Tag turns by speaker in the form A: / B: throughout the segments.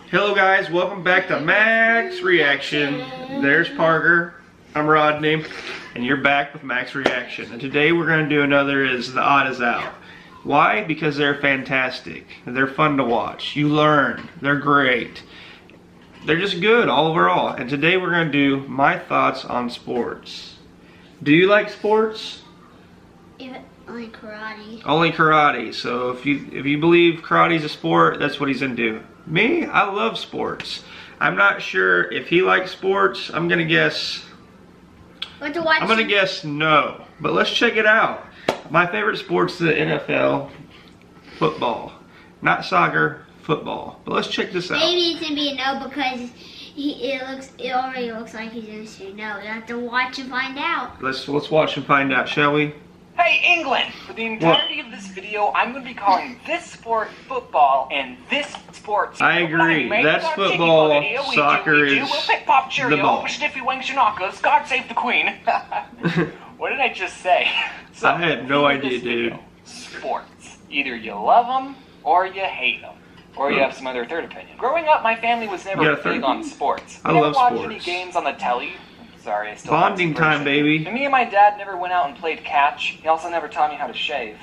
A: Hello guys, welcome back to Max Reaction. There's Parker, I'm Rodney, and you're back with Max Reaction. And today we're going to do another is The Odd is Out. Why? Because they're fantastic. They're fun to watch. You learn. They're great. They're just good all overall. And today we're going to do my thoughts on sports. Do you like sports?
B: Yeah, only karate.
A: Only karate. So if you believe karate's a sport, that's what he's into. Me, I love sports. I'm not sure if he likes sports. I'm gonna guess no. But let's check it out. My favorite sport's the NFL, football, not soccer, football. But let's check this out.
B: Maybe it's gonna be a no because it already looks like he's gonna say no. You have to watch and find out.
A: Let's watch and find out, shall we?
C: Hey England! For the entirety of this video, I'm going to be calling this sport football and this sport.
A: I agree. That's football. Soccer is
C: we'll pick pop
A: the
C: Cheerio,
A: ball.
C: Sniffy Wings Shanakas, God save the Queen. What did I just say? So,
A: I had no idea, dude.
C: Sports. Either you love them or you hate them. Or you have some other third opinion. Growing up, my family was never big on sports.
A: I
C: We
A: love
C: never watched
A: sports.
C: any games on the telly. Sorry, I still
A: Bonding time, baby.
C: And me and my dad never went out and played catch. He also never taught me how to shave.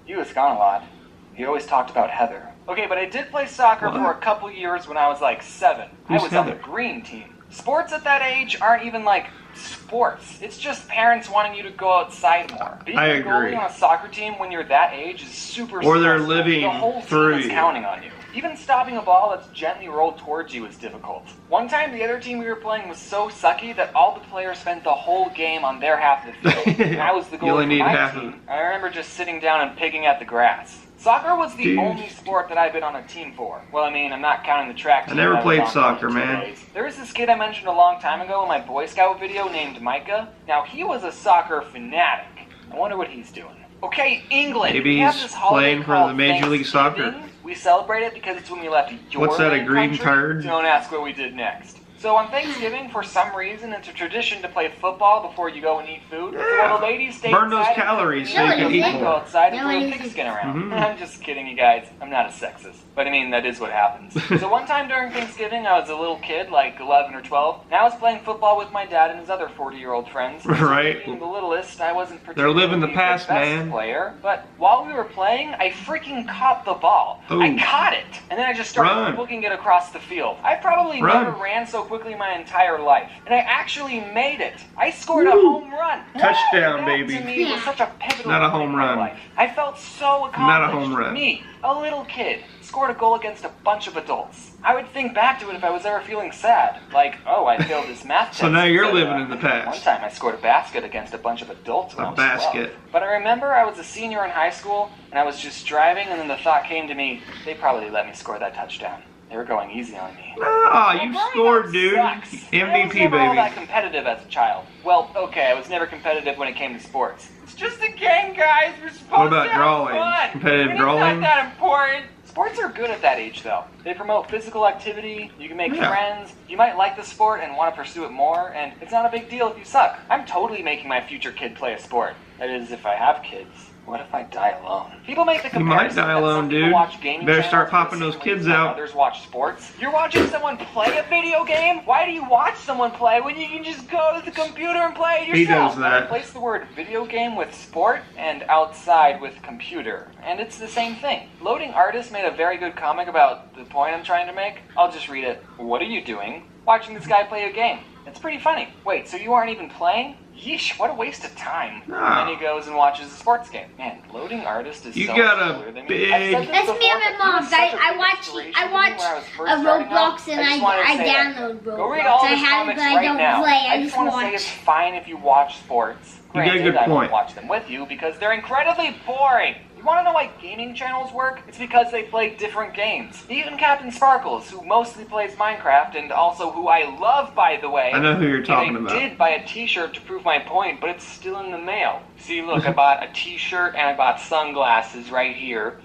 C: He was gone a lot. He always talked about Heather. Okay, but I did play soccer for a couple years when I was like 7.
A: Who's
C: I was on the
A: Heather?
C: green team. Sports at that age aren't even like sports. It's just parents wanting you to go outside more. Being
A: I
C: a goalie
A: agree.
C: on a soccer team when you're that age is super
A: Or they're
C: stressful.
A: living
C: The whole
A: through
C: team is
A: you.
C: counting on you. Even stopping a ball that's gently rolled towards you is difficult. One time, the other team we were playing was so sucky that all the players spent the whole game on their half of the field. And I was the
A: You only
C: goalie
A: need
C: for my
A: half of
C: team.
A: it.
C: I remember just sitting down and picking at the grass. Soccer was the
A: Dude.
C: only sport that I've been on a team for. Well, I mean, I'm not counting the track team.
A: never
C: that was
A: played
C: on for
A: soccer,
C: 2
A: man.
C: days. There was this kid I mentioned a long time ago in my Boy Scout video named Micah. Now, he was a soccer fanatic. I wonder what he's doing. Okay, England.
A: Maybe
C: we have
A: he's
C: this holiday
A: playing for
C: called
A: the Major League Soccer.
C: Thanksgiving. We celebrate it because it's when we left your
A: What's that, a
C: main
A: green
C: country.
A: turd?
C: Don't ask what we did next. So on Thanksgiving, for some reason, it's a tradition to play football before you go and eat food. So while the ladies stay
A: Burn those
C: inside,
A: calories
B: so you can eat
C: go
A: more.
C: outside and
B: No,
C: throw
B: it
C: a
B: isn't.
C: pigskin around.
A: Mhm.
C: I'm just kidding, you guys. I'm not a sexist. But I mean, that is what happens. So one time during Thanksgiving, I was a little kid, like 11 or 12, and I was playing football with my dad and his other 40-year-old friends.
A: Right.
C: Being the littlest, I wasn't
A: They're
C: particularly
A: living the past,
C: best
A: man.
C: player, but while we were playing, I freaking caught the ball.
A: Ooh.
C: I caught it, and then I just started
A: Run.
C: booking it across the field. I probably
A: Run.
C: never ran so quickly my entire life, and I actually made it. I scored a
A: Woo.
C: home run.
A: Touchdown,
C: That,
A: baby.
C: To me, was such a pivotal
A: Not a
C: point
A: home
C: in my
A: run.
C: life. I felt so accomplished.
A: Not a home run.
C: Me, a little kid, scored a goal against a bunch of adults. I would think back to it if I was ever feeling sad, like, oh, I failed this math test.
A: So now you're
C: But,
A: living in the
C: One
A: past.
C: time I scored a basket against a bunch of adults when
A: A
C: I was
A: basket.
C: 12. But I remember I was a senior in high school, and I was just driving, and then the thought came to me, they probably let me score that touchdown. They were going easy on me.
A: Ah, you
C: Well,
A: scored,
C: that
A: dude.
C: sucks. I was
A: MVP,
C: never all
A: baby.
C: that competitive as a child. Well, okay, I was never competitive when it came to sports. It's just a game, guys. We're supposed
A: What about
C: to have
A: drawing?
C: fun.
A: Competitive
C: And
A: drawing?
C: It's not that important. Sports are good at that age, though. They promote physical activity, you can make
A: Yeah.
C: friends, you might like the sport and want to pursue it more, and it's not a big deal if you suck. I'm totally making my future kid play a sport. That is, if I have kids. What if I die alone? People make the
A: You might
C: comparison
A: die
C: that
A: alone,
C: some people
A: dude.
C: watch gaming
A: Better start
C: channels
A: popping
C: for the
A: those
C: same
A: kids
C: reason that
A: out.
C: Others watch sports. You're watching someone play a video game? Why do you watch someone play when you can just go to the computer and play it
A: He
C: yourself?
A: does that.
C: Replace the word video game with sport and outside with computer. And it's the same thing. Loading Artist made a very good comic about the point I'm trying to make. I'll just read it. What are you doing? Watching this guy play a game. It's pretty funny. Wait, so you aren't even playing? Yeesh, what a waste of time.
A: Ah.
C: And then he goes and watches a sports game. Man, Loading Artist is
A: You
C: so
A: got
C: much
A: a
C: cooler than me.
A: big-
C: I've said this
B: That's me
C: before,
B: and my
C: but he
B: mom.
C: was such a
B: I
C: big
B: watch
C: inspiration
B: I
C: to me
B: watch
C: when I was first
B: a
C: starting out.
B: Roblox and
C: just wanted to
B: I
C: say that.
B: download Roblox.
C: Go read all
B: I
C: his
B: have it,
C: comics
B: but I
C: right
B: don't
C: now.
B: play. I
C: just
B: just
C: want to
B: watch.
C: say it's fine if you watch sports.
A: You got a
C: Granted,
A: good
C: I won't
A: point.
C: watch them with you because they're incredibly boring. You want to know why gaming channels work? It's because they play different games. Even Captain Sparkles, who mostly plays Minecraft and also who I love, by the way.
A: I know who you're talking
C: and
A: about.
C: I did buy a t-shirt to prove my point, but it's still in the mail. See, look, I bought a t-shirt and I bought sunglasses right here.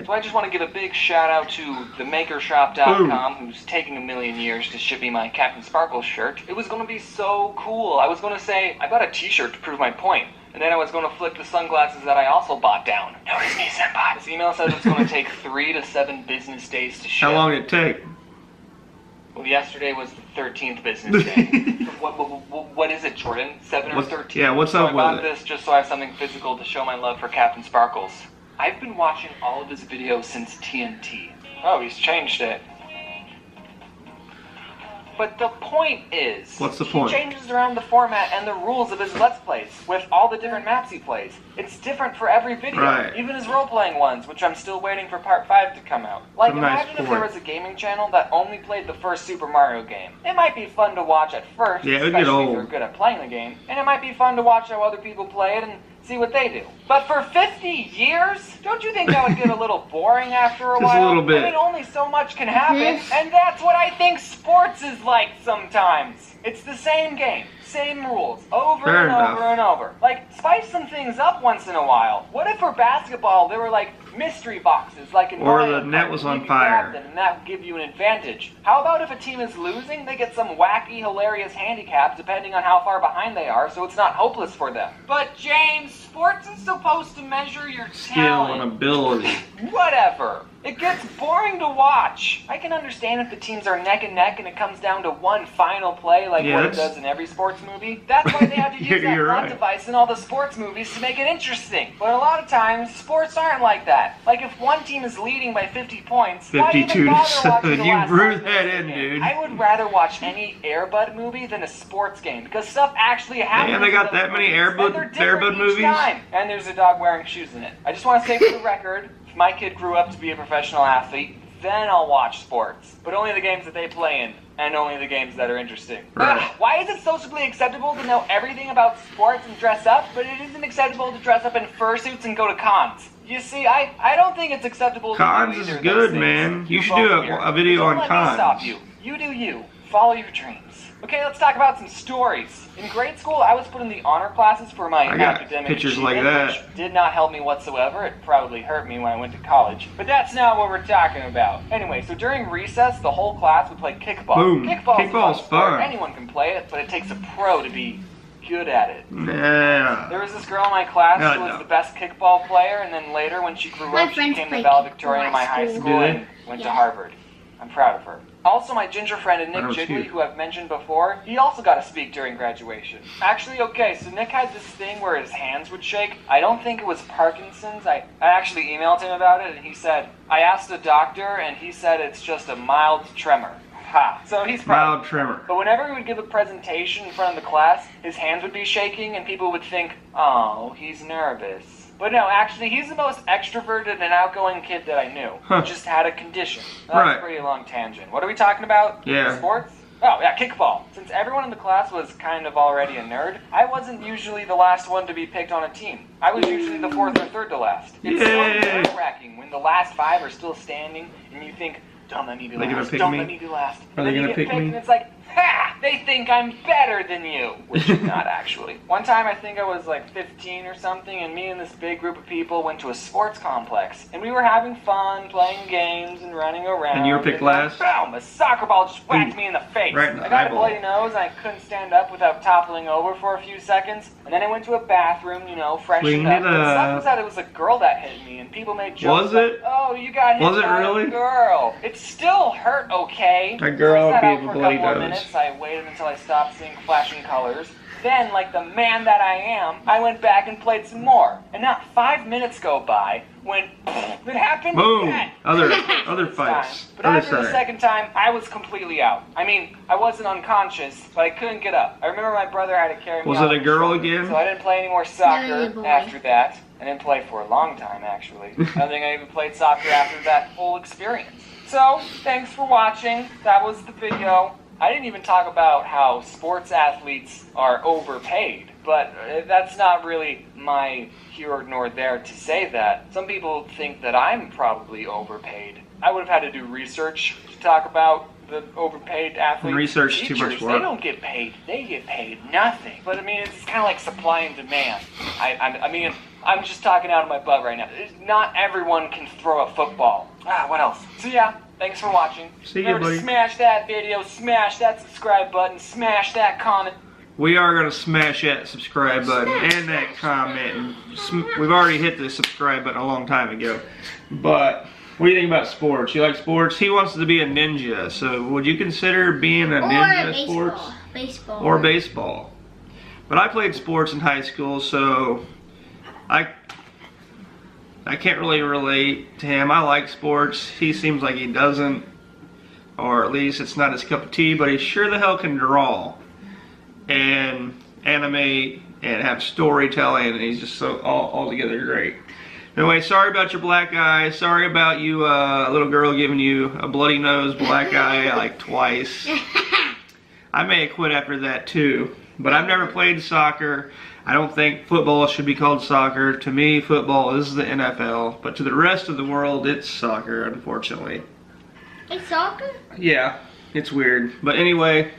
C: So I just want to give a big shout out to themakershop.com, who's taking a million years to ship me my Captain Sparkles shirt. It was going to be so cool. I was going to say, I bought a t-shirt to prove my point. And then I was going to flick the sunglasses that I also bought down. Notice me, senpai. This email says it's going to take 3 to 7 business days to ship.
A: How long did it take?
C: Well, yesterday was the 13th business day. What is it, Jordan? 7 or 13?
A: Yeah, what's up with it?
C: I bought this just so I have something physical to show my love for Captain Sparkles. I've been watching all of his videos since TNT. Oh, he's changed it. But the point is,
A: what's the point?
C: He changes around the format and the rules of his Let's Plays with all the different maps he plays. It's different for every video,
A: right.
C: Even his role-playing ones, which I'm still waiting for part 5 to come out. Like, imagine if there was a gaming channel that only played the first Super Mario game. It might be fun to watch at first,
A: yeah,
C: especially if you're good at playing the game, and it might be fun to watch how other people play it and see what they do. But for 50 years? Don't you think that would get a little boring after a while?
A: Just a little bit.
C: I mean, only so much can happen, and that's what I think sports is like sometimes. It's the same game, same rules, over and over and over. Like, spice some things up once in a while. What if for basketball there were like mystery boxes, like in
A: or
C: Mario
A: the net was on
C: grab
A: fire,
C: them, and that would give you an advantage? How about if a team is losing, they get some wacky, hilarious handicap depending on how far behind they are, so it's not hopeless for them? But James, sports is supposed to measure your
A: skill
C: talent.
A: and ability.
C: Whatever. It gets boring to watch. I can understand if the teams are neck and neck and it comes down to one final play like what it does in every sports movie. That's why they have to use that plot device in all the sports movies to make it interesting. But a lot of times, sports aren't like that. Like if one team is leading by 50 points,
A: 52
C: why even bother watching the
A: you
C: last
A: brew
C: 5
A: that
C: minutes of
A: in,
C: the game?
A: dude.
C: I would rather watch any Air Bud movie than a sports game because stuff actually happens.
A: And they got that many Air Bud movies?
C: And there's a dog wearing shoes in it. I just want to say for the record, if my kid grew up to be a professional athlete, then I'll watch sports. But only the games that they play in, and only the games that are interesting.
A: Right.
C: Why is it socially acceptable to know everything about sports and dress up, but it isn't acceptable to dress up in fursuits and go to cons? You see, I don't think it's acceptable to
A: cons
C: do
A: is
C: either of
A: good,
C: those things.
A: man. You should do a video on
C: Don't
A: cons.
C: let me stop you. You do you. Follow your dreams. Okay, let's talk about some stories. In grade school, I was put in the honor classes for my academic
A: pictures like
C: achievement,
A: that.
C: which did not help me whatsoever. It probably hurt me when I went to college. But that's not what we're talking about. Anyway, so during recess, the whole class would play kickball.
A: Boom.
C: Kickball's
A: fun.
C: Sport. Anyone can play it, but it takes a pro to be good at it.
A: Yeah.
C: There was this girl in my class who was the best kickball player, and then later when she grew up, she became the valedictorian of my high school and went to Harvard. I'm proud of her. Also, my ginger friend Nick Jiggly, who I've mentioned before, he also got to speak during graduation. Actually, okay, so Nick had this thing where his hands would shake. I don't think it was Parkinson's. I actually emailed him about it, and he said, I asked the doctor, and he said it's just a mild tremor. Ha. So he's proud.
A: Mild tremor.
C: But whenever he would give a presentation in front of the class, his hands would be shaking, and people would think, oh, he's nervous. But no, actually, he's the most extroverted and outgoing kid that I knew. He just had a condition. That's a pretty long tangent. What are we talking about?
A: Yeah.
C: Sports? Oh, yeah, kickball. Since everyone in the class was kind of already a nerd, I wasn't usually the last one to be picked on a team. I was usually the fourth or third to last. It's so nerve-wracking when the last 5 are still standing and you think, don't let me be last, don't let me be last.
A: Are they going to pick me?
C: And it's like, ha! They think I'm better than you. Which is not actually. One time I think I was like 15 or something, and me and this big group of people went to a sports complex. And we were having fun, playing games and running around.
A: And you were picked last?
C: Boom! A soccer ball just whacked me in the face.
A: Right in the
C: I got
A: eyeball.
C: a bloody nose and I couldn't stand up without toppling over for a few seconds. And then I went to a bathroom, you know, freshened up. And some said it was a girl that hit me, and people made jokes.
A: Was it?
C: Like, oh, you got hit by a girl. It still hurt okay.
A: A girl
C: I
A: gave a
C: for
A: bloody
C: a couple
A: nose.
C: minutes. I waited until I stopped seeing flashing colors. Then, like the man that I am, I went back and played some more. And not 5 minutes go by when it happened
A: Boom!
C: again.
A: Other fights.
C: But after the second time, I was completely out. I mean, I wasn't unconscious, but I couldn't get up. I remember my brother had to carry me.
A: Was it a girl again?
C: So I didn't play any more soccer after that. I didn't play for a long time, actually. I don't think I even played soccer after that whole experience. So, thanks for watching. That was the video. I didn't even talk about how sports athletes are overpaid, but that's not really my here nor there to say that. Some people think that I'm probably overpaid. I would have had to do research to talk about the overpaid athletes.
A: Research too much work.
C: They don't get paid. They get paid nothing. But I mean, it's kind of like supply and demand. I mean, I'm just talking out of my butt right now. Not everyone can throw a football. What else? So yeah, thanks for watching.
A: See you,
C: Remember
A: buddy.
C: to smash that video, smash that subscribe button, smash that comment.
A: We are going to smash that subscribe button and that comment. And we've already hit the subscribe button a long time ago. But What do you think about sports? You like sports? He wants to be a ninja. So would you consider being a ninja in sports?
B: Baseball.
A: Or baseball. But I played sports in high school, so I can't really relate to him. I like sports. He seems like he doesn't, or at least it's not his cup of tea, but he sure the hell can draw and animate and have storytelling, and he's just so altogether great. Anyway, sorry about your black eye. Sorry about you, little girl giving you a bloody nose, black eye like twice. I may have quit after that too, but I've never played soccer. I don't think football should be called soccer. To me, football is the NFL, but to the rest of the world, it's soccer, unfortunately.
B: It's soccer?
A: Yeah, it's weird. But anyway,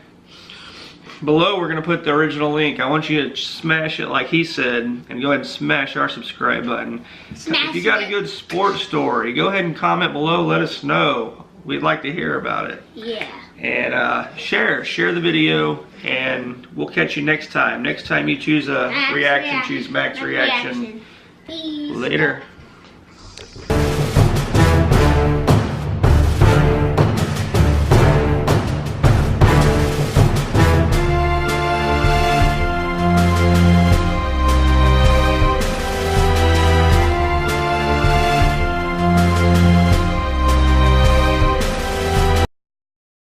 A: below we're going to put the original link. I want you to smash it like he said, and go ahead and smash our subscribe button. If you got a good sports story, go ahead and comment below. Let us know. We'd like to hear about it.
B: Yeah.
A: And share the video, and we'll catch you next time. Next time you choose a reaction, choose Max Reaction.
B: Peace.
A: Later.